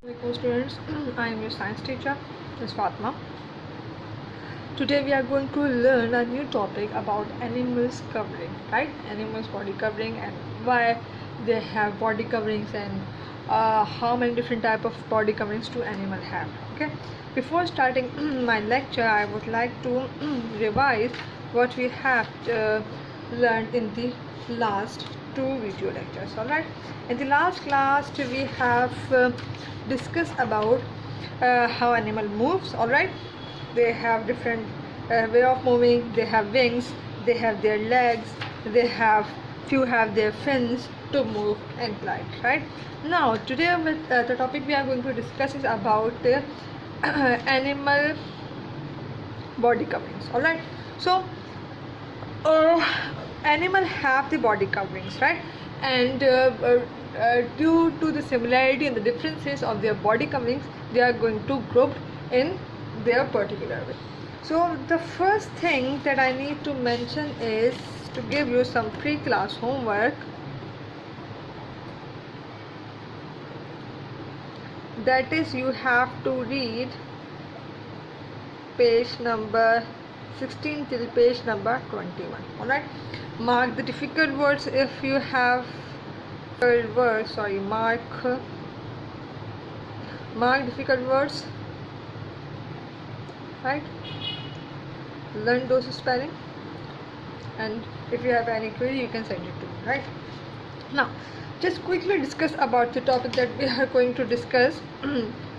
Assalamualaikum students, I am your science teacher, Ms. Fatma. Today we are going to learn a new topic about animals covering, right? Animals body covering and why they have body coverings and how many different type of body coverings do animal have. Okay. Before starting my lecture, I would like to revise what we have learned in the last two video lectures. All right. In the last class, we have discussed about how animal moves. All right. They have different way of moving. They have wings, they have their legs, they have few have their fins to move and glide, right? Now today with the topic we are going to discuss is about animal body coverings. All right, so animal have the body coverings, right? And due to the similarity and the differences of their body coverings, they are going to group in their particular way. So the first thing that I need to mention is to give you some pre-class homework. That is, you have to read page number 16 till page number 21. Alright, mark the difficult words if you have mark difficult words, right? Learn those spelling, and if you have any query you can send it to me, right? Now just quickly discuss about the topic that we are going to discuss.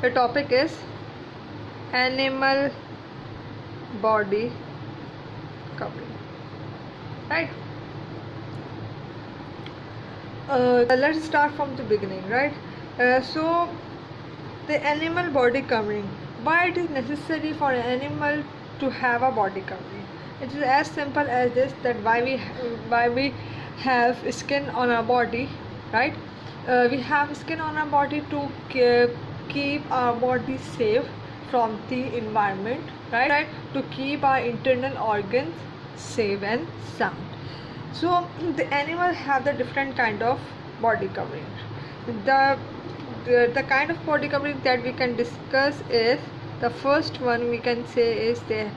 The topic is animal body covering, right? Let's start from the beginning, right? So the animal body covering, why it is necessary for an animal to have a body covering? It is as simple as this, that why we have skin on our body, right? We have skin on our body to keep our body safe from the environment, right? To keep our internal organs safe and sound. So the animal have the different kind of body covering. The kind of body covering that we can discuss is, the first one we can say is the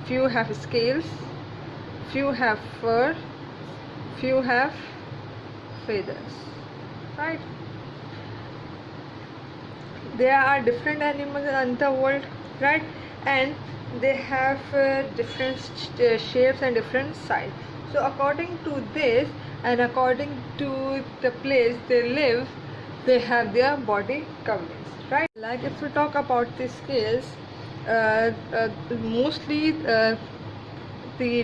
few have scales, few have fur, few have feathers, right? There are different animals in the world, right? And they have different shapes and different size. So according to this and according to the place they live, they have their body coverings, right? Like if we talk about the scales, mostly the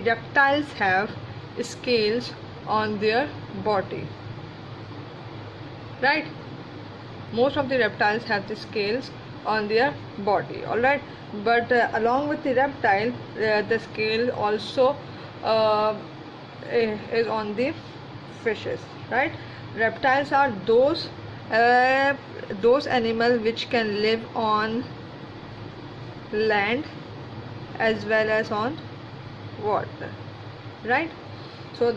reptiles have scales on their body, right? Most of the reptiles have the scales on their body, all right? But along with the reptile, the scale also is on the fishes, right? Reptiles are those animals which can live on land as well as on water, right? So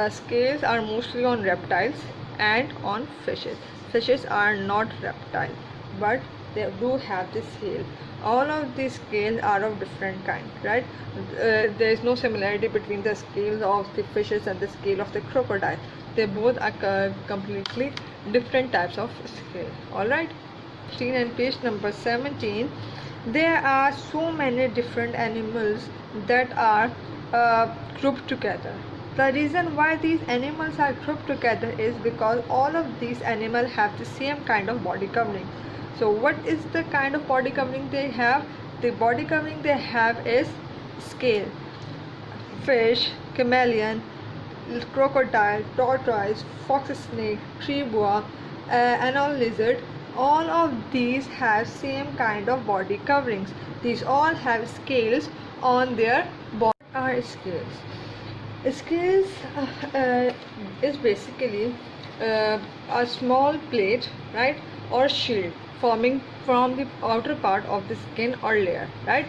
scales are mostly on reptiles and on fishes. Fishes are not reptile, but they do have the scale. All of these scales are of different kind, right? There is no similarity between the scales of the fishes and the scale of the crocodile. They both are completely different types of scale. All right, and page number 17, there are so many different animals that are grouped together. The reason why these animals are grouped together is because all of these animals have the same kind of body covering. So what is the kind of body covering they have? The body covering they have is scale. Fish, chameleon, crocodile, tortoise, fox snake, tree boa, anole lizard, all of these have same kind of body coverings. These all have scales on their body. Are scales? Scales is basically a small plate, right, or shield forming from the outer part of the skin or layer, right?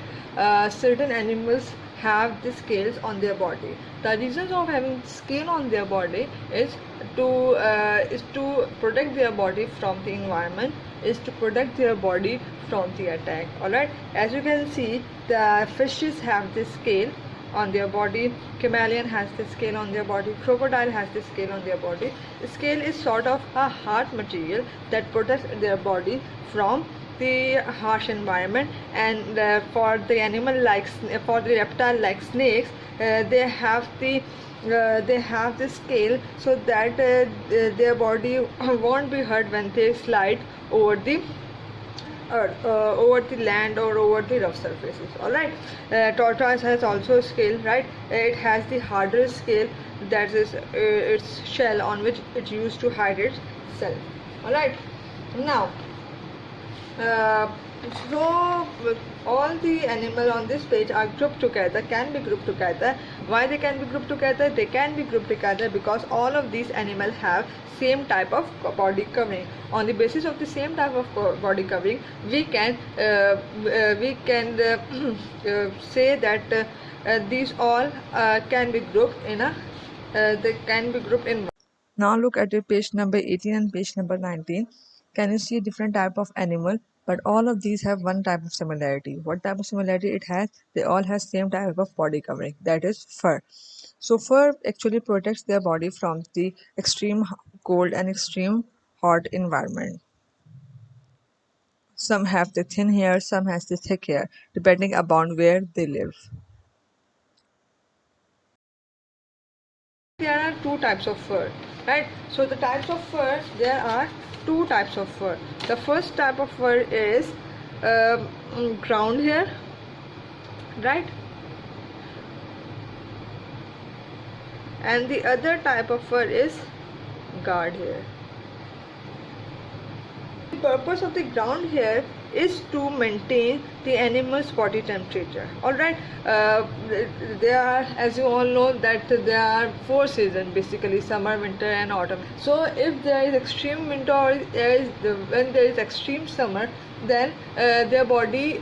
Certain animals have the scales on their body. The reasons of having skin on their body is to protect their body from the environment, is to protect their body from the attack. Alright, as you can see, the fishes have this scale on their body, chameleon has the scale on their body, crocodile has the scale on their body. Scale is sort of a hard material that protects their body from the harsh environment. And for the animal like, for the reptile like snakes, they have the scale so that their body won't be hurt when they slide over the earth, over the land or over the rough surfaces. Alright, tortoise has also a scale, right? It has the harder scale, that is its shell on which it used to hide itself. Alright, now so all the animal on this page are grouped together, can be grouped together. Why they can be grouped together? They can be grouped together because all of these animals have same type of body covering. On the basis of the same type of body covering, we can say that these all can be grouped in a they can be grouped in. Now look at your page number 18 and page number 19. Can you see different type of animal? But all of these have one type of similarity. What type of similarity it has? They all have same type of body covering, that is fur. So fur actually protects their body from the extreme cold and extreme hot environment. Some have the thin hair, some has the thick hair, depending upon where they live. There are two types of fur, right? So the types of fur, there are two types of fur. The first type of fur is ground hair, right? And the other type of fur is guard hair. The purpose of the ground hair is to maintain the animal's body temperature. Alright, there are, as you all know, that there are four seasons basically: summer, winter and autumn. So if there is extreme winter or when there is extreme summer, then their body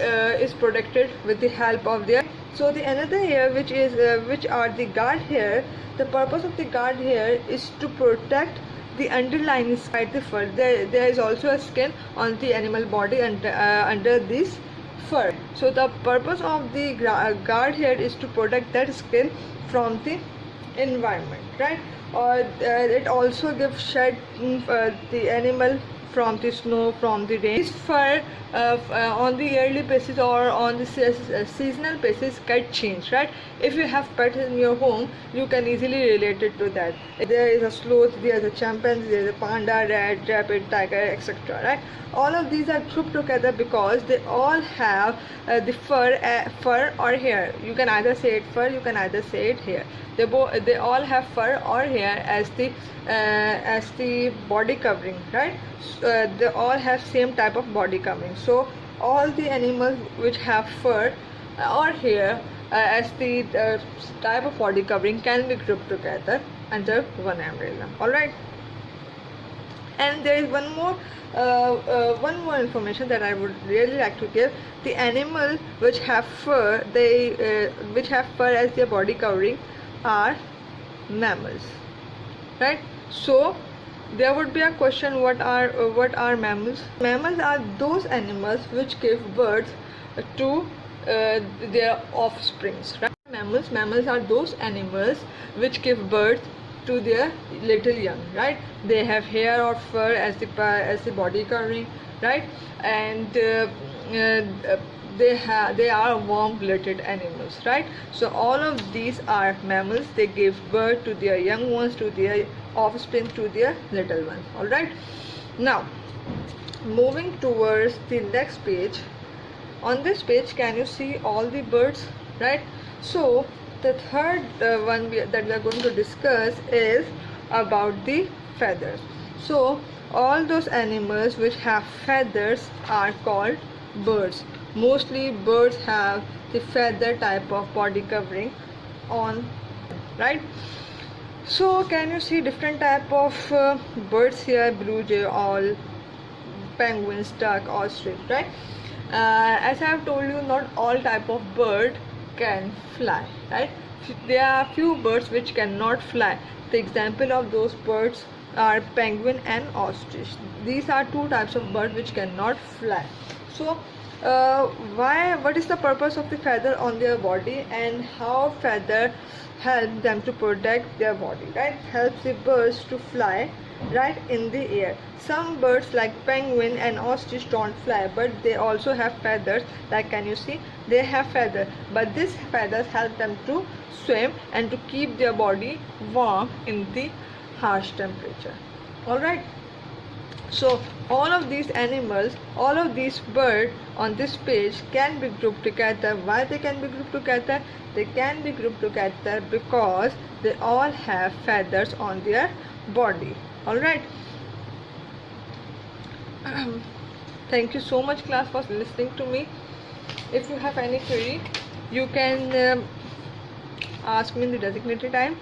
is protected with the help of their. So the another hair which are the guard hair. The purpose of the guard hair is to protect the underlying inside the fur. There is also a skin on the animal body under this fur. So the purpose of the guard hair is to protect that skin from the environment, right? Or it also gives shed the animal from the snow, from the rain. This fur on the yearly basis or on the seasonal basis get changed, right? If you have pets in your home, you can easily relate it to that. There is a sloth, there is a chimpanzee, there is a panda, rat, rabbit, tiger, etc., right? All of these are grouped together because they all have the fur or hair. You can either say it fur, you can either say it hair. They all have fur or hair as the body covering, right? They all have same type of body covering. So all the animals which have fur or hair as the type of body covering can be grouped together under one umbrella. All right. And there is one more information that I would really like to give. The animal which have fur, which have fur as their body covering, are mammals, right? So there would be a question: what are mammals? Mammals are those animals which give birth to their offsprings, right? Mammals are those animals which give birth to their little young, right? They have hair or fur as the body covering, right? And they are warm-blooded animals, right? So all of these are mammals. They give birth to their young ones, to their offspring, to their little ones. All right. Now, moving towards the next page. On this page, can you see all the birds, right? So the third one that we are going to discuss is about the feathers. So all those animals which have feathers are called birds. Mostly birds have the feather type of body covering on, right? So can you see different type of birds here? Blue jay, owl, penguins, duck, ostrich, right? As I have told you, not all type of bird can fly, right? There are few birds which cannot fly. The example of those birds are penguin and ostrich. these are two types of birds which cannot fly. So what is the purpose of the feather on their body, and how feather help them to protect their body, right? Helps the birds to fly, right, in the air. Some birds like penguin and ostrich don't fly, but they also have feathers. Like, can you see, they have feathers, but these feathers help them to swim and to keep their body warm in the harsh temperature. All right. So all of these animals, all of these birds on this page can be grouped together. Why they can be grouped together? They can be grouped together because they all have feathers on their body. All right. Thank you so much, class, for listening to me. If you have any query, you can ask me in the designated time.